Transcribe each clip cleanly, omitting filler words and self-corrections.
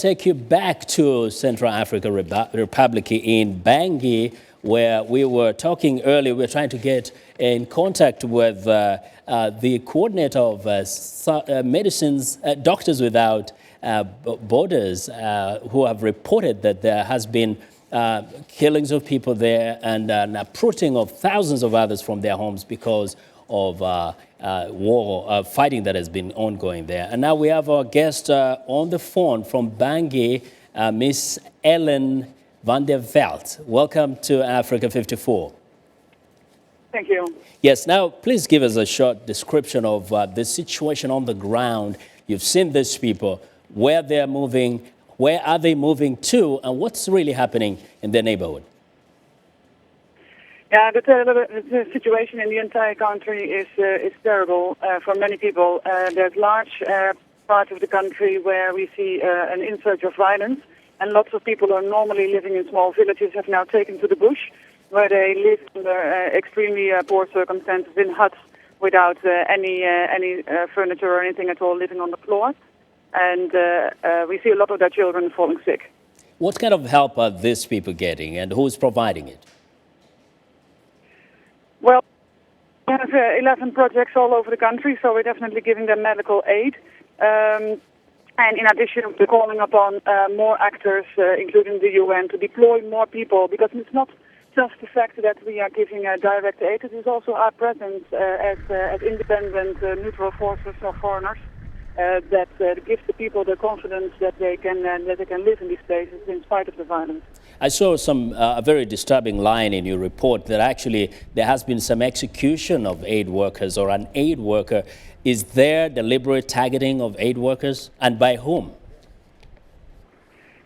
Take you back to Central African Republic in Bangui, where we were talking earlier. We were trying to get in contact with the coordinator of Medecins, Doctors Without Borders, who have reported that there has been killings of people there and an uprooting of thousands of others from their homes because of war, fighting that has been ongoing there. And now we have our guest on the phone from Bangui, Miss Ellen Van Der Velden. Welcome to Africa 54. Thank you. Yes, now please give us a short description of the situation on the ground. You've seen these people, where they're moving, where are they moving to, and what's really happening in their neighborhood? Yeah, the situation in the entire country is terrible for many people. There's large parts of the country where we see an insurge of violence, and lots of people who are normally living in small villages have now taken to the bush, where they live under extremely poor circumstances in huts without any furniture or anything at all, living on the floor. And we see a lot of their children falling sick. What kind of help are these people getting, and who's providing it? Well, we have 11 projects all over the country, so we're definitely giving them medical aid. And in addition, we're calling upon more actors, including the UN, to deploy more people, because it's not just the fact that we are giving direct aid, it is also our presence as independent, neutral forces or foreigners that gives the people the confidence that they can live in these places in spite of the violence. I saw a very disturbing line in your report that actually there has been some execution of aid workers or an aid worker. Is there deliberate targeting of aid workers, and by whom?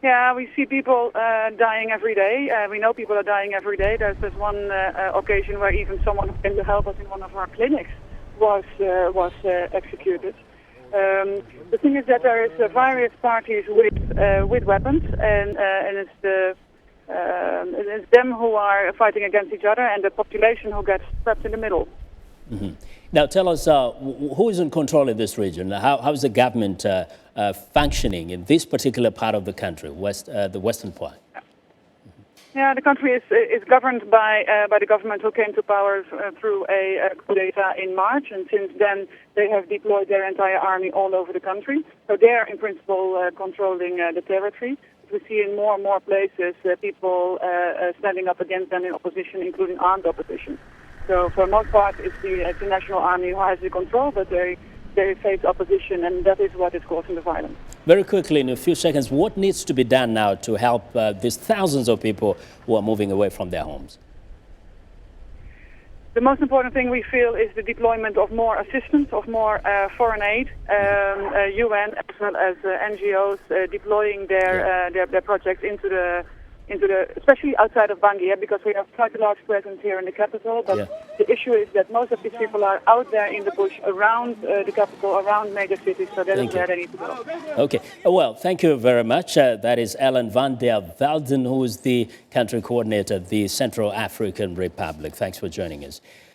Yeah, we see people dying every day. We know people are dying every day. There's one occasion where even someone who came to help us in one of our clinics was executed. The thing is that there is various parties with weapons, and it's them who are fighting against each other, and the population who gets trapped in the middle. Mm-hmm. Now tell us, who is in control in this region? How is the government functioning in this particular part of the country, the western part? Yeah, the country is governed by the government who came to power through a coup d'etat in March, and since then they have deployed their entire army all over the country. So they are in principle controlling the territory. We see in more and more places people standing up against them in opposition, including armed opposition. So for the most part, it's the national army who has the control, but they face opposition, and that is what is causing the violence. Very quickly, in a few seconds, what needs to be done now to help these thousands of people who are moving away from their homes? The most important thing we feel is the deployment of more assistance, of more foreign aid, UN as well as NGOs deploying their projects into the especially outside of Bangui, because we have quite a large presence here in the capital. But the issue is that most of these people are out there in the bush around the capital, around major cities, so that is where they need to go. Okay. Well, thank you very much. That is Ellen Van Der Velden, who is the country coordinator of the Central African Republic. Thanks for joining us.